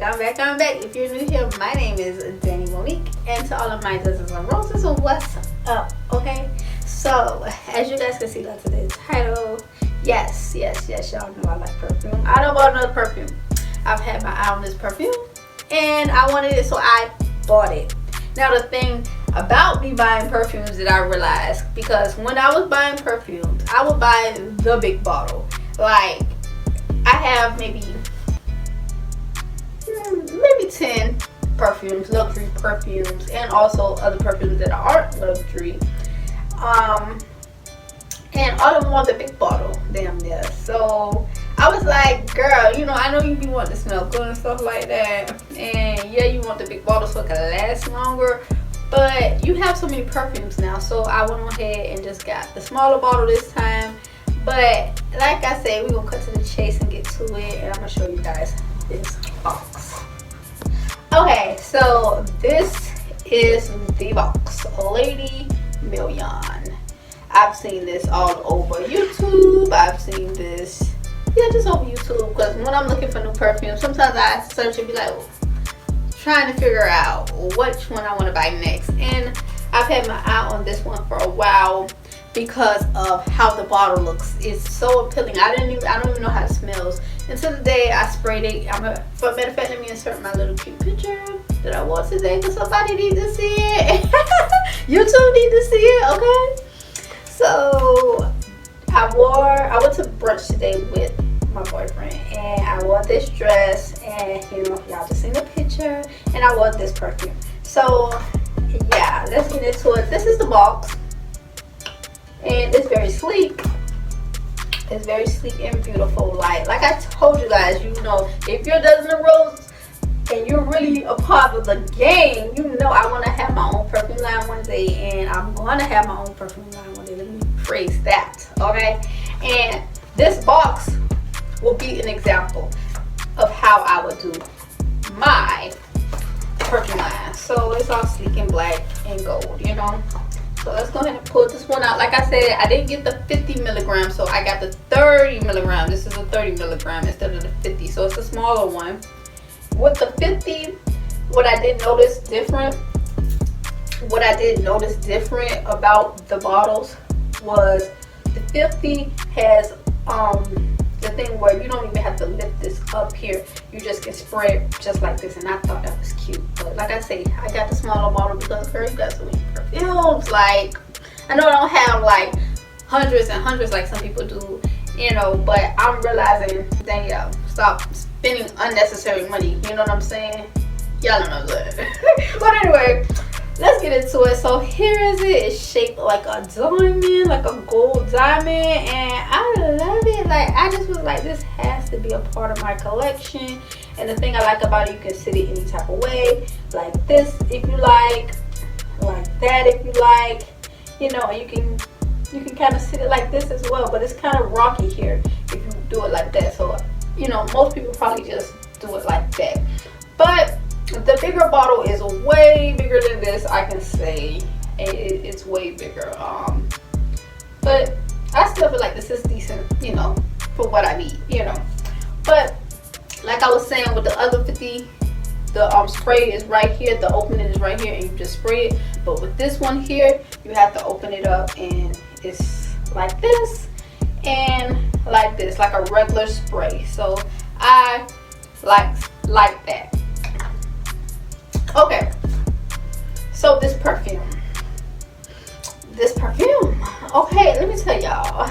I'm back. If you're new here, my name is Danny Monique, and to all of my dozens of roses, what's up? Okay, so as you guys can see by today's title, yes, y'all know I like perfume. I don't bought another perfume. I've had my eye on this perfume, and I wanted it, so I bought it. Now the thing about me buying perfumes that I realized, because when I was buying perfumes, I would buy the big bottle. Like, I have maybe 10 perfumes, luxury perfumes, and also other perfumes that aren't luxury. And all of them want the big bottle, damn near. So I was like, girl, you know, I know you be wanting to smell good and stuff like that, and yeah, you want the big bottle so it can last longer, but you have so many perfumes now. So I went ahead and just got the smaller bottle this time. But like I said, we're gonna cut to the chase and get to it, and I'm gonna show you guys this box. Okay, so this is the box, Lady Million. I've seen this all over YouTube. I've seen this, yeah, just over YouTube, because when I'm looking for new perfume, sometimes I search and be like, trying to figure out which one I want to buy next. And I've had my eye on this one for a while because of how the bottle looks. It's so appealing. I don't even know how it smells until the day I sprayed it. For a matter of fact, let me insert my little cute picture that I wore today, because somebody needs to see it. You too need to see it, okay? So I went to brunch today with my boyfriend, and I wore this dress, and you know, y'all just seen the picture, and I wore this perfume. So yeah, let's get into it. This is the box, and it's very sleek. It's very sleek and beautiful. Like I told you guys, you know, if you're a dozen of roses and you're really a part of the game, you know I want to have my own perfume line one day, and I'm going to have my own perfume line one day. Let me phrase that, okay? And this box will be an example of how I would do my perfume line. So it's all sleek and black and gold, you know. So let's go ahead and pull this one out. Like I said, I didn't get the 50 milligrams, so I got the 30 milligram. This is a 30 milligram instead of the 50, so it's a smaller one. With the 50, what I did notice different about the bottles was the 50 has the thing where you don't even have to lift this up here. You just can spray it just like this, and I thought that was cute. But like I say, I got the smaller bottle because, girl, you got so many perfumes. Like, I know I don't have like hundreds and hundreds like some people do, you know, but I'm realizing, dang, stop spending unnecessary money, you know what I'm saying? Y'all don't know that. But anyway, let's get into it. So here is it. It's shaped like a diamond, like a gold diamond, and I love it. Like, I just was like, this has to be a part of my collection. And the thing I like about it, you can sit it any type of way, like this if you like that if you like, you know, and you can kind of sit it like this as well, but it's kind of rocky here if you do it like that. So, you know, most people probably just do it like that, but the bigger bottle is way bigger than this. I can say it's way bigger, but I still feel like this is decent, you know, for what I need, you know. But like I was saying, with the other 50, the spray is right here, the opening is right here, and you just spray it. But with this one here, you have to open it up, and it's like this and like this, like a regular spray. So I like that. Okay, so this perfume, okay, let me tell y'all.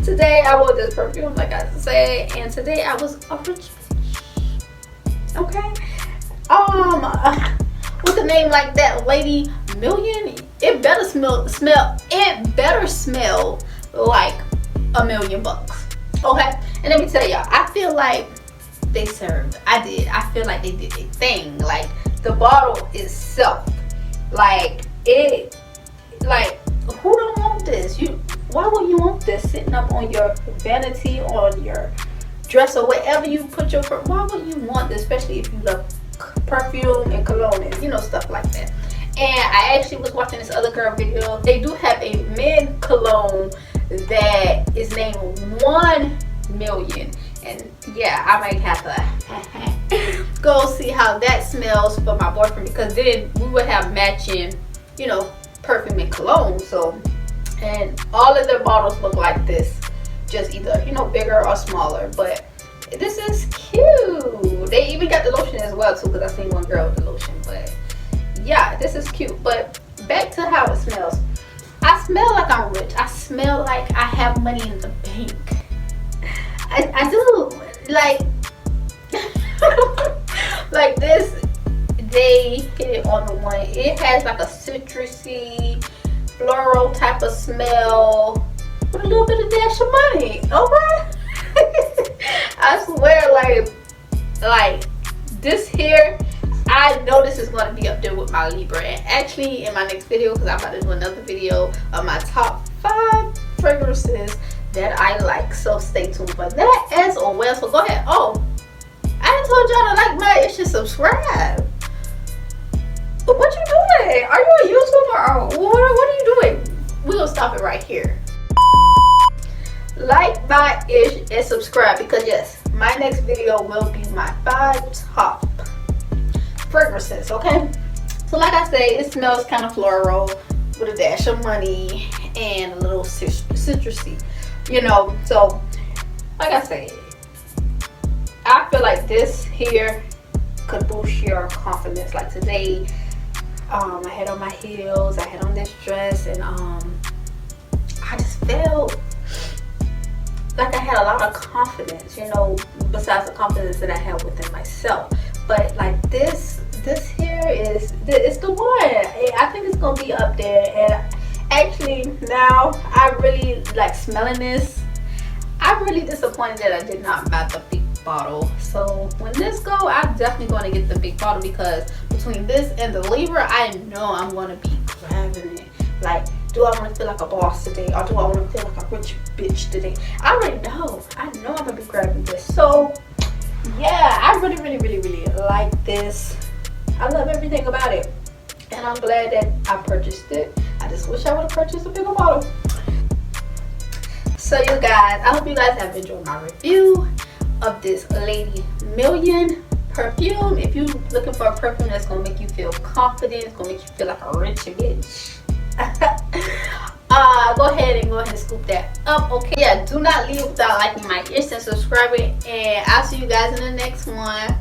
Today I wore this perfume, like I said, and today I was a rich bitch. Okay, with a name like that, Lady Million, it better smell like $1 million. Okay, and let me tell y'all, I feel like they served. I feel like they did a thing. Like, the bottle itself, like it, like, who don't want this? Why would you want this sitting up on your vanity or your dress or wherever you put your, why would you want this, especially if you love perfume and cologne and, you know, stuff like that. And I actually was watching this other girl video. They do have a men cologne that is named 1 million, and yeah, I might have to go see how that smells for my boyfriend, because then we would have matching, you know, perfume and cologne. So, and all of their bottles look like this, just either, you know, bigger or smaller. But this is cute. They even got the lotion as well too, because I seen one girl with the lotion. But yeah, this is cute. But back to how it smells. I smell like I'm rich. I smell like I have money in the bank. I do. Like like this, they hit it on the one. It has like a citrusy, floral type of smell with a little bit of dash of money. Okay. I swear, like this here, I know this is going to be up there with my Libra. And actually in my next video, because I'm about to do another video of my top 5 fragrances that I like, so stay tuned for that as well. So go ahead. Oh, I told y'all to like my, it should subscribe. But what you doing? Are you on YouTube or what are you doing? We're gonna stop it right here. Like, buy, ish, and subscribe, because yes, my next video will be my 5 top fragrances. Okay, so like I say, it smells kind of floral with a dash of money and a little citrusy, you know. So like I say, I feel like this here could boost your confidence. Like today, I had on my heels, I had on this dress, and I just felt like I had a lot of confidence, you know, besides the confidence that I have within myself. But like this here is, it's the one. I think it's gonna be up there. And actually now I really like smelling this. I'm really disappointed that I did not buy the big bottle. So when this go, I'm definitely going to get the big bottle, because between this and the Libra, I know I'm going to be grabbing it. Like, do I want to feel like a boss today, or do I want to feel like a rich bitch today? I already know. I know I'm going to be grabbing this. So yeah, I really like this. I love everything about it, and I'm glad that I purchased it. I just wish I would have purchased a bigger bottle. So you guys, I hope you guys have enjoyed my review of this Lady Million perfume. If you're looking for a perfume that's gonna make you feel confident, it's gonna make you feel like a rich bitch, go ahead and scoop that up. Okay, yeah, do not leave without liking my ish and subscribing, and I'll see you guys in the next one.